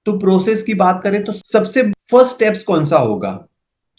तो प्रोसेस की बात करें तो सबसे फर्स्ट स्टेप्स कौन सा होगा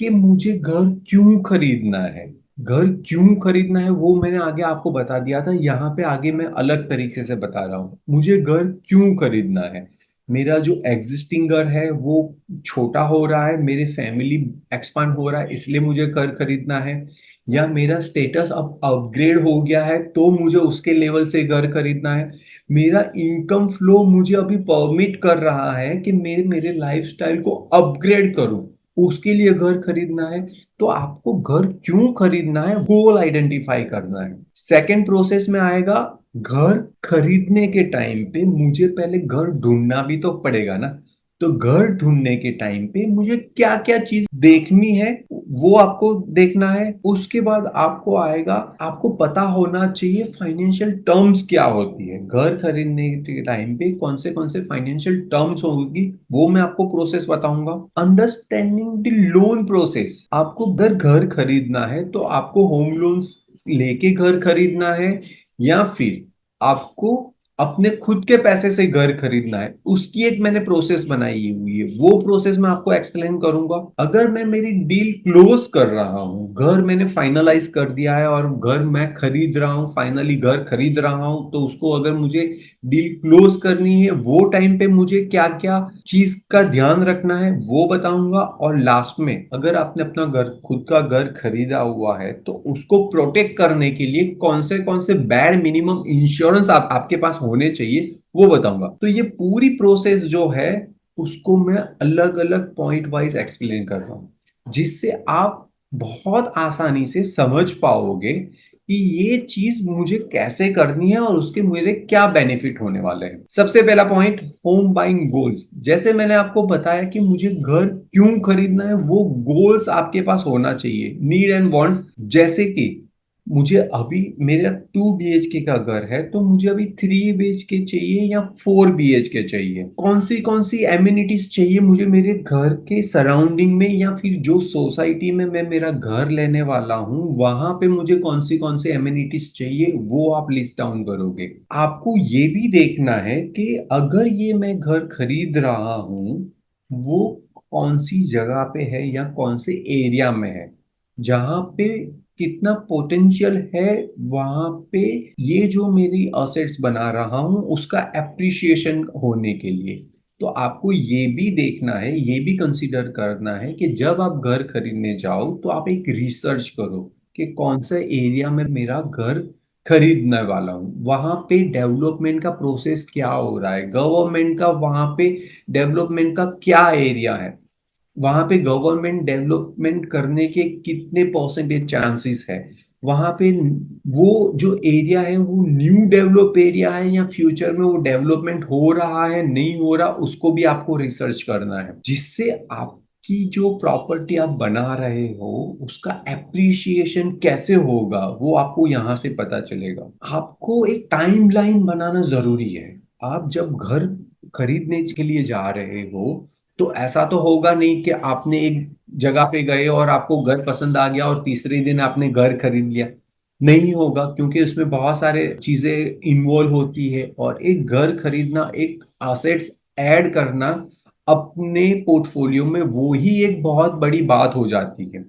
कि मुझे घर क्यों खरीदना है। घर क्यों खरीदना है वो मैंने आगे आपको बता दिया था, यहाँ पे आगे मैं अलग तरीके से बता रहा हूँ। मुझे घर क्यों खरीदना है, मेरा जो एग्जिस्टिंग घर है वो छोटा हो रहा है, मेरे फैमिली एक्सपांड हो रहा है इसलिए मुझे घर खरीदना है, या मेरा स्टेटस अब अपग्रेड हो गया है तो मुझे उसके लेवल से घर खरीदना है, मेरा इनकम फ्लो मुझे अभी परमिट कर रहा है कि मेरे मेरे लाइफस्टाइल को अपग्रेड करूं, उसके लिए घर खरीदना है। तो आपको घर क्यों खरीदना है, गोल आइडेंटिफाई करना है। सेकंड प्रोसेस में आएगा, घर खरीदने के टाइम पे मुझे पहले घर ढूंढना भी तो पड़ेगा ना। तो घर ढूंढने के टाइम पे मुझे क्या क्या चीज देखनी है वो आपको देखना है। उसके बाद आपको आएगा, आपको पता होना चाहिए फाइनेंशियल टर्म्स क्या होती है। घर खरीदने के टाइम पे कौन से फाइनेंशियल टर्म्स होगी वो मैं आपको प्रोसेस बताऊंगा। अंडरस्टैंडिंग द लोन प्रोसेस, आपको अगर घर खरीदना है तो आपको होम लोन्स लेके घर खरीदना है या फिर आपको अपने खुद के पैसे से घर खरीदना है, उसकी एक मैंने प्रोसेस बनाई हुई है, वो प्रोसेस मैं आपको एक्सप्लेन करूंगा। अगर मैं मेरी डील क्लोज कर रहा हूं, घर मैंने फाइनलाइज कर दिया है और घर मैं खरीद रहा हूं, फाइनली घर खरीद रहा हूं, तो उसको अगर मुझे डील क्लोज करनी है वो टाइम पे मुझे क्या क्या चीज का ध्यान रखना है वो बताऊंगा। और लास्ट में अगर आपने अपना घर, खुद का घर खरीदा हुआ है तो उसको प्रोटेक्ट करने के लिए कौन से बैर मिनिमम इंश्योरेंस आपके पास होने चाहिए वो बताऊंगा। तो ये पूरी प्रोसेस जो है उसको मैं अलग अलग पॉइंट वाइज एक्सप्लेन कर रहा हूं, जिससे आप बहुत आसानी से समझ पाओगे कि ये चीज मुझे कैसे करनी है और उसके मेरे क्या बेनिफिट होने वाले हैं। सबसे पहला पॉइंट, होम बाइंग गोल्स। जैसे मैंने आपको बताया कि मुझे घर क्यों खरीदना है, वो गोल्स आपके पास होना चाहिए, नीड एंड वांट्स। जैसे कि मुझे अभी मेरा 2 BHK का घर है तो मुझे अभी 3 BHK चाहिए या 4 BHK चाहिए, कौन सी एम्यूनिटीज चाहिए मुझे मेरे घर के सराउंडिंग में, या फिर जो सोसाइटी में मैं मेरा घर लेने वाला हूँ वहां पे मुझे कौन सी एम्यूनिटीज चाहिए वो आप लिस्ट डाउन करोगे। आपको ये भी देखना है कि अगर ये मैं घर खरीद रहा हूँ वो कौन सी जगह पे है या कौन से एरिया में है, जहां पे कितना पोटेंशियल है वहां पे ये जो मेरी असेट्स बना रहा हूं उसका एप्रिसिएशन होने के लिए। तो आपको ये भी देखना है, ये भी कंसीडर करना है कि जब आप घर खरीदने जाओ तो आप एक रिसर्च करो कि कौन सा एरिया में मेरा घर खरीदने वाला हूँ, वहां पे डेवलपमेंट का प्रोसेस क्या हो रहा है, गवर्नमेंट का वहां पे डेवलपमेंट का क्या एरिया है, वहां पे गवर्नमेंट डेवलपमेंट करने के कितने परसेंटेज चांसेस है, वहां पे वो जो एरिया है वो न्यू डेवलप एरिया है या फ्यूचर में वो डेवलपमेंट हो रहा है नहीं हो रहा, उसको भी आपको रिसर्च करना है, जिससे आपकी जो प्रॉपर्टी आप बना रहे हो उसका एप्रिसिएशन कैसे होगा वो आपको यहाँ से पता चलेगा। आपको एक टाइमलाइन बनाना जरूरी है। आप जब घर खरीदने के लिए जा रहे हो तो ऐसा तो होगा नहीं कि आपने एक जगह पे गए और आपको घर पसंद आ गया और तीसरे दिन आपने घर खरीद लिया। नहीं होगा, क्योंकि उसमें बहुत सारे चीजें इन्वॉल्व होती है और एक घर खरीदना, एक असेट्स ऐड करना अपने पोर्टफोलियो में, वो ही एक बहुत बड़ी बात हो जाती है।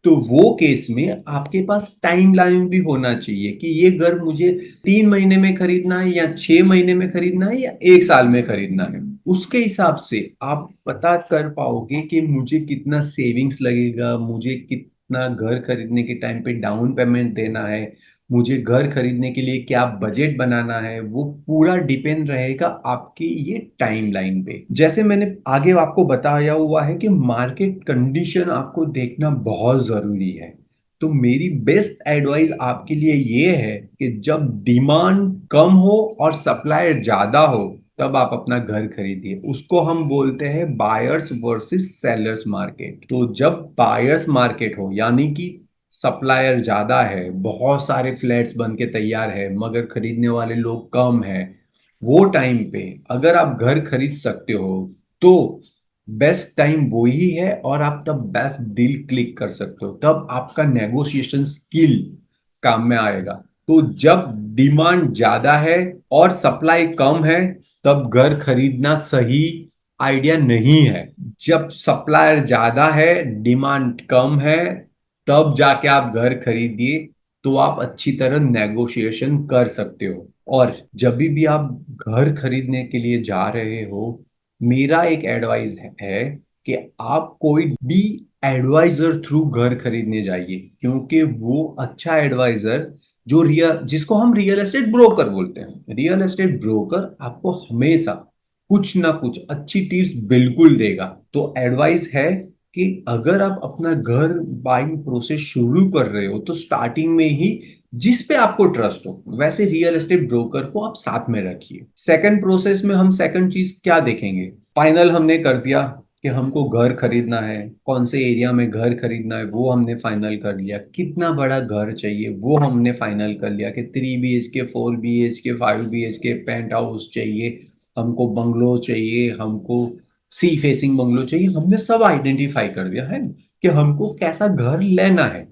तो वो केस में आपके पास टाइम लाइन भी होना चाहिए कि ये घर मुझे 3 महीने में खरीदना है या 6 महीने में खरीदना है या 1 साल में खरीदना है। उसके हिसाब से आप पता कर पाओगे कि मुझे कितना सेविंग्स लगेगा, मुझे कितना घर खरीदने के टाइम पे डाउन पेमेंट देना है, मुझे घर खरीदने के लिए क्या बजट बनाना है, वो पूरा डिपेंड रहेगा आपकी ये टाइमलाइन पे। जैसे मैंने आगे आपको बताया हुआ है कि मार्केट कंडीशन आपको देखना बहुत जरूरी है। तो मेरी बेस्ट एडवाइस आपके लिए ये है कि जब डिमांड कम हो और सप्लाई ज्यादा हो तब आप अपना घर खरीदिए। उसको हम बोलते हैं बायर्स वर्सेस सेलर्स मार्केट। तो जब बायर्स मार्केट हो यानी कि सप्लायर ज्यादा है, बहुत सारे फ्लैट्स बन के तैयार है मगर खरीदने वाले लोग कम है, वो टाइम पे अगर आप घर खरीद सकते हो तो बेस्ट टाइम वही है और आप तब बेस्ट डील क्लिक कर सकते हो, तब आपका नेगोशिएशन स्किल काम में आएगा। तो जब डिमांड ज्यादा है और सप्लाई कम है तब घर खरीदना सही आइडिया नहीं है। जब सप्लायर ज्यादा है, डिमांड कम है, तब जाके आप घर खरीदिए, तो आप अच्छी तरह नेगोशिएशन कर सकते हो। और जब भी आप घर खरीदने के लिए जा रहे हो, मेरा एक एडवाइस है कि आप कोई भी एडवाइजर थ्रू घर खरीदने जाइए, क्योंकि वो अच्छा एडवाइजर, जो जिसको हम रियल एस्टेट ब्रोकर बोलते हैं, रियल एस्टेट ब्रोकर आपको हमेशा कुछ ना कुछ अच्छी टिप्स बिल्कुल देगा। तो एडवाइस है कि अगर आप अपना घर बाइंग प्रोसेस शुरू कर रहे हो, तो स्टार्टिंग में ही जिस पे आपको ट्रस्ट हो वैसे रियल एस्टेट ब्रोकर को आप साथ में रखिए। सेकंड प्रोसेस में हम सेकंड चीज क्या देखेंगे? फाइनल हमने कर दिया कि हमको घर खरीदना है, कौन से एरिया में घर खरीदना है वो हमने फाइनल कर लिया, कितना बड़ा घर चाहिए वो हमने फाइनल कर लिया कि 3 BHK, 4 BHK, 5 BHK paint house चाहिए, हमको बंगलो चाहिए, हमको सी फेसिंग बंगलो चाहिए, हमने सब आइडेंटिफाई कर दिया है कि हमको कैसा घर लेना है।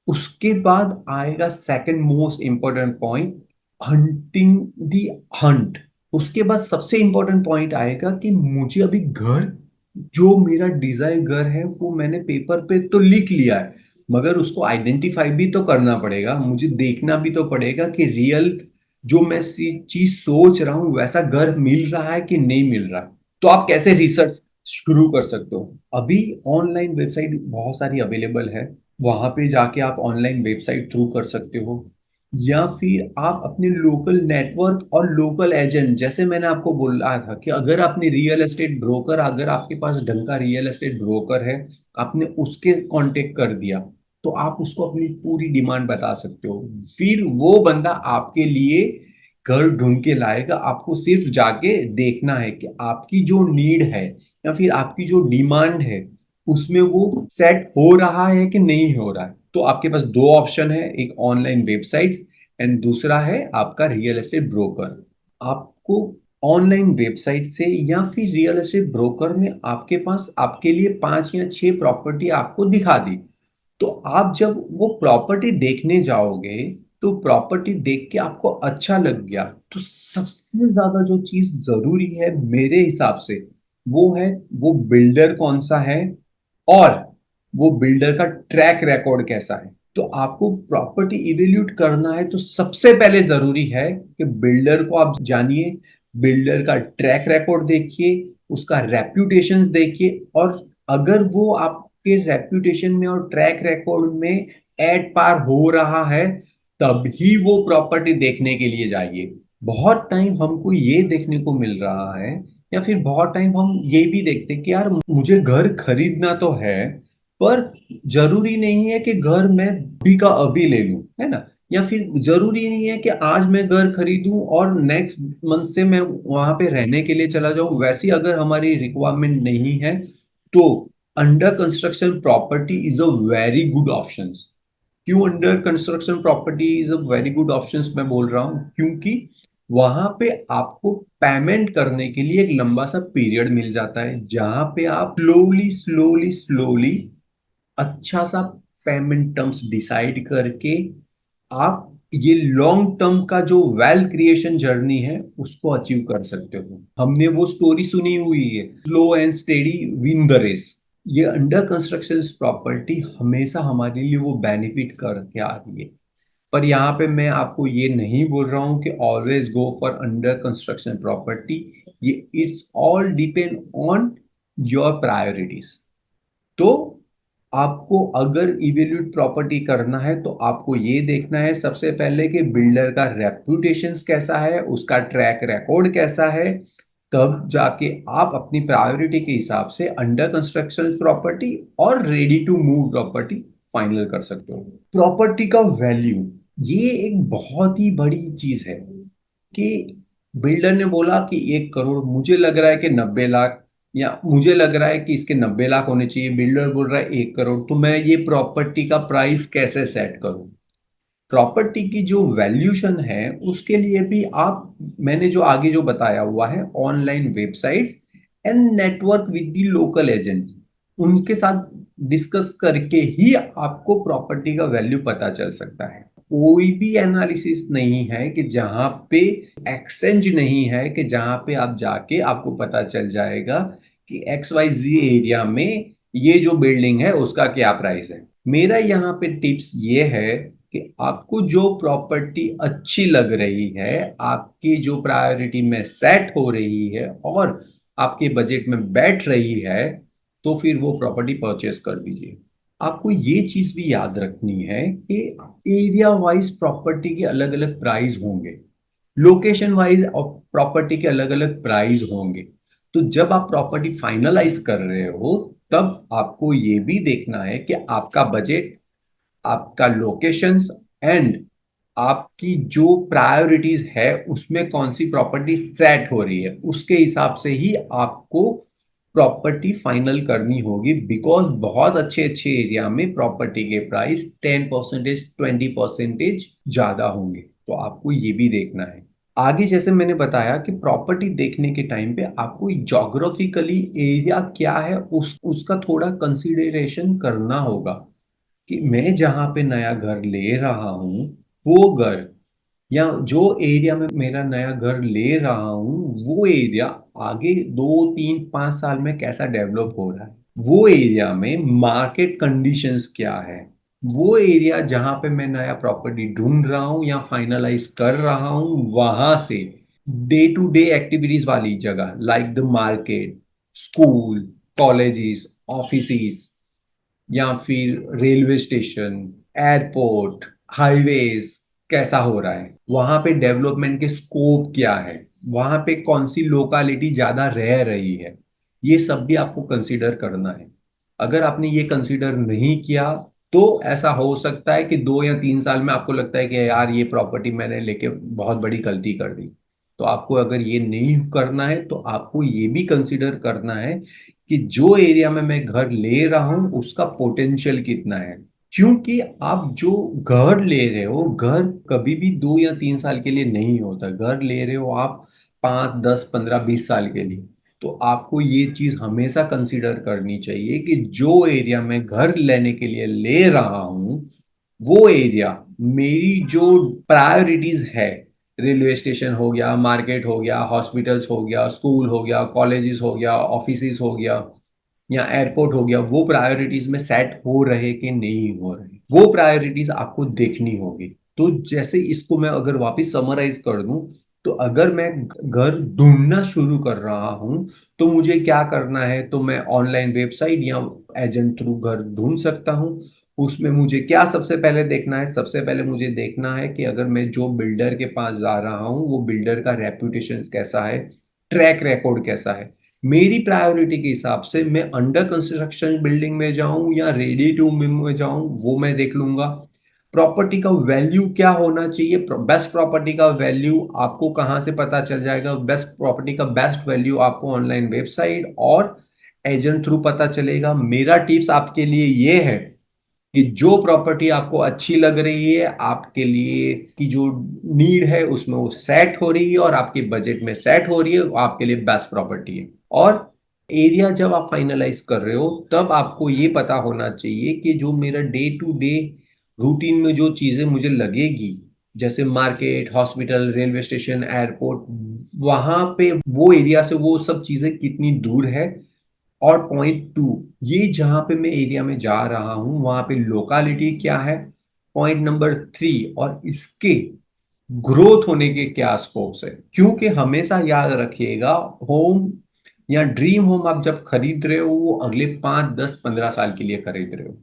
उसके बाद आएगा second most important point, hunting the hunt. उसके बाद सबसे इंपॉर्टेंट पॉइंट आएगा कि मुझे अभी घर, जो मेरा डिजायर घर है वो मैंने पेपर पे तो लिख लिया है, मगर उसको आइडेंटिफाई भी तो करना पड़ेगा, मुझे देखना भी तो पड़ेगा कि रियल जो मैं चीज सोच रहा हूँ वैसा घर मिल रहा है कि नहीं मिल रहा। तो आप कैसे रिसर्च शुरू कर सकते हो? अभी ऑनलाइन वेबसाइट बहुत सारी अवेलेबल है, वहां पे जाके आप ऑनलाइन वेबसाइट थ्रू कर सकते हो, या फिर आप अपने लोकल नेटवर्क और लोकल एजेंट, जैसे मैंने आपको बोला था कि अगर आपने रियल एस्टेट ब्रोकर, अगर आपके पास ढंग का रियल एस्टेट ब्रोकर है, आपने उसके कांटेक्ट कर दिया, तो आप उसको अपनी पूरी डिमांड बता सकते हो। फिर वो बंदा आपके लिए घर ढूंढ के लाएगा, आपको सिर्फ जाके देखना है कि आपकी जो नीड है या फिर आपकी जो डिमांड है उसमें वो सेट हो रहा है कि नहीं हो रहा है। तो आपके पास दो ऑप्शन है, एक ऑनलाइन वेबसाइट्स एंड दूसरा है आपका रियल एस्टेट ब्रोकर। आपको ऑनलाइन वेबसाइट से या फिर रियल एस्टेट ब्रोकर ने आपके पास आपके लिए 5 या 6 प्रॉपर्टी आपको दिखा दी, तो आप जब वो प्रॉपर्टी देखने जाओगे, तो प्रॉपर्टी देख के आपको अच्छा लग गया, तो सबसे ज्यादा जो चीज जरूरी है मेरे हिसाब से वो है, वो बिल्डर कौन सा है और वो बिल्डर का ट्रैक रिकॉर्ड कैसा है। तो आपको प्रॉपर्टी इवेल्यूट करना है तो सबसे पहले जरूरी है कि बिल्डर को आप जानिए, बिल्डर का ट्रैक रिकॉर्ड देखिए, उसका रेप्यूटेशन देखिए, और अगर वो आपके रेप्यूटेशन में और ट्रैक रिकॉर्ड में एट पार हो रहा है, तभी वो प्रॉपर्टी देखने के लिए जाइए। बहुत टाइम हमको ये देखने को मिल रहा है, या फिर बहुत टाइम हम ये भी देखते हैं कि यार मुझे घर खरीदना तो है, पर जरूरी नहीं है कि घर मैं अभी का अभी ले लूं, है ना, या फिर जरूरी नहीं है कि आज मैं घर खरीदूं और नेक्स्ट मंथ से मैं वहां पे रहने के लिए चला जाऊं। वैसी अगर हमारी रिक्वायरमेंट नहीं है, तो under construction property is a very good option. क्यों under construction property is a very good option मैं बोल रहा हूं? क्योंकि वहां पे आपको पेमेंट करने के लिए एक लंबा सा पीरियड मिल जाता है, जहां पे आप स्लोली स्लोली स्लोली अच्छा सा पेमेंट टर्म्स डिसाइड करके आप ये लॉन्ग टर्म का जो वेल्थ क्रिएशन जर्नी है उसको अचीव कर सकते हो। हमने वो स्टोरी सुनी हुई है, slow and steady win the race. ये अंडर कंस्ट्रक्शन प्रॉपर्टी हमेशा हमारे लिए वो बेनिफिट करके आ रही है। पर यहाँ पे मैं आपको ये नहीं बोल रहा हूँ कि always go for under construction property. ये it's all depend on your priorities. तो आपको अगर इवेल्यूट प्रॉपर्टी करना है तो आपको ये देखना है सबसे पहले कि बिल्डर का रेप्यूटेशन कैसा है, उसका ट्रैक रिकॉर्ड कैसा है, तब जाके आप अपनी प्रायोरिटी के हिसाब से अंडर कंस्ट्रक्शन प्रॉपर्टी और ready to move property final कर सकते हो। प्रॉपर्टी का वैल्यू, ये एक बहुत ही बड़ी चीज है कि बिल्डर ने बोला कि 1 करोड़, मुझे लग रहा है कि 90 लाख, या मुझे लग रहा है कि इसके 90 लाख होने चाहिए, बिल्डर बोल रहा है 1 करोड़, तो मैं ये प्रॉपर्टी का प्राइस कैसे सेट करूं? प्रॉपर्टी की जो वैल्यूशन है उसके लिए भी आप, मैंने जो आगे जो बताया हुआ है, online websites and network with the local agents, उनके साथ डिस्कस करके ही आपको प्रॉपर्टी का वैल्यू पता चल सकता है। कोई भी एनालिसिस नहीं है कि जहां पे एक्सचेंज नहीं है कि जहां पे आप जाके आपको पता चल जाएगा कि एक्स वाई जी एरिया में ये जो बिल्डिंग है उसका क्या प्राइस है। मेरा यहाँ पे टिप्स ये है कि आपको जो प्रॉपर्टी अच्छी लग रही है, आपकी जो प्रायोरिटी में सेट हो रही है और आपके बजट में बैठ रही है, तो फिर वो प्रॉपर्टी परचेस कर दीजिए। आपको ये चीज भी याद रखनी है कि एरिया वाइज प्रॉपर्टी के अलग अलग प्राइस होंगे, लोकेशन वाइज प्रॉपर्टी के अलग अलग प्राइस होंगे। तो जब आप प्रॉपर्टी फाइनलाइज कर रहे हो, तब आपको ये भी देखना है कि आपका बजट, आपका लोकेशंस एंड आपकी जो प्रायोरिटीज है उसमें कौन सी प्रॉपर्टी सेट हो रही है, उसके हिसाब से ही आपको प्रॉपर्टी फाइनल करनी होगी। बिकॉज बहुत अच्छे अच्छे एरिया में प्रॉपर्टी के प्राइस 10% 20% ज्यादा होंगे, तो आपको ये भी देखना है। आगे जैसे मैंने बताया कि प्रॉपर्टी देखने के टाइम पे आपको जोग्राफिकली एरिया क्या है उसका थोड़ा कंसीडरेशन करना होगा कि मैं जहां पे नया घर ले रहा हूं, वो घर या जो एरिया में मेरा नया घर ले रहा हूं, वो एरिया आगे 2 3 5 साल में कैसा डेवलप हो रहा है, वो एरिया में मार्केट कंडीशंस क्या है, वो एरिया जहां पे मैं नया प्रॉपर्टी ढूंढ रहा हूं या फाइनलाइज कर रहा हूं, वहां से डे टू डे एक्टिविटीज वाली जगह like the market, school, colleges, offices या फिर रेलवे स्टेशन, एयरपोर्ट, हाईवेज कैसा हो रहा है, वहां पे डेवलपमेंट के स्कोप क्या है, वहां पे कौन सी लोकालिटी ज्यादा रह रही है, ये सब भी आपको कंसीडर करना है। अगर आपने ये कंसीडर नहीं किया, तो ऐसा हो सकता है कि 2 या 3 साल में आपको लगता है कि यार ये प्रॉपर्टी मैंने लेके बहुत बड़ी गलती कर दी। तो आपको अगर ये नहीं करना है, तो आपको ये भी कंसीडर करना है कि जो एरिया में मैं घर ले रहा हूं उसका पोटेंशियल कितना है। क्योंकि आप जो घर ले रहे हो, घर कभी भी 2 या 3 साल के लिए नहीं होता, घर ले रहे हो आप 5 10 15 20 साल के लिए। तो आपको ये चीज हमेशा कंसीडर करनी चाहिए कि जो एरिया में घर लेने के लिए ले रहा हूं, वो एरिया मेरी जो प्रायोरिटीज है, रेलवे स्टेशन हो गया, मार्केट हो गया, हॉस्पिटल्स हो गया, स्कूल हो गया, कॉलेजेस हो गया, ऑफिसेस हो गया या एयरपोर्ट हो गया, वो प्रायोरिटीज में सेट हो रहे कि नहीं हो रहे, वो प्रायोरिटीज आपको देखनी होगी। तो जैसे इसको मैं अगर वापस समराइज कर दूं, तो अगर मैं घर ढूंढना शुरू कर रहा हूं, तो मुझे क्या करना है, तो मैं ऑनलाइन वेबसाइट या एजेंट थ्रू घर ढूंढ सकता हूं। उसमें मुझे क्या सबसे पहले देखना है, सबसे पहले मुझे देखना है कि अगर मैं जो बिल्डर के पास जा रहा हूं, वो बिल्डर का रेपुटेशन कैसा है, ट्रैक रिकॉर्ड कैसा है। मेरी प्रायोरिटी के हिसाब से मैं अंडर कंस्ट्रक्शन बिल्डिंग में जाऊं या रेडी टू मूव में जाऊं, वो मैं देख लूंगा। प्रॉपर्टी का वैल्यू क्या होना चाहिए, बेस्ट प्रॉपर्टी का वैल्यू आपको कहां से पता चल जाएगा, बेस्ट प्रॉपर्टी का बेस्ट वैल्यू आपको ऑनलाइन वेबसाइट और एजेंट थ्रू पता चलेगा। मेरा टिप्स आपके लिए ये है कि जो प्रॉपर्टी आपको अच्छी लग रही है, आपके लिए की जो नीड है उसमें वो सेट हो रही है और आपके बजट में सेट हो रही है, वो आपके लिए बेस्ट प्रॉपर्टी है। और एरिया जब आप फाइनलाइज कर रहे हो, तब आपको ये पता होना चाहिए कि जो मेरा डे टू डे रूटीन में जो चीजें मुझे लगेगी, जैसे market, hospital, railway station, airport, वहां पे वो एरिया से वो सब चीजें कितनी दूर है। और पॉइंट 2, ये जहां पे मैं एरिया में जा रहा हूं वहां पे लोकालिटी क्या है। पॉइंट नंबर 3, और इसके ग्रोथ होने के क्या स्कोप्स है। क्योंकि हमेशा याद रखिएगा, होम या ड्रीम होम आप जब खरीद रहे हो, वो अगले 5 10 15 साल के लिए खरीद रहे हो।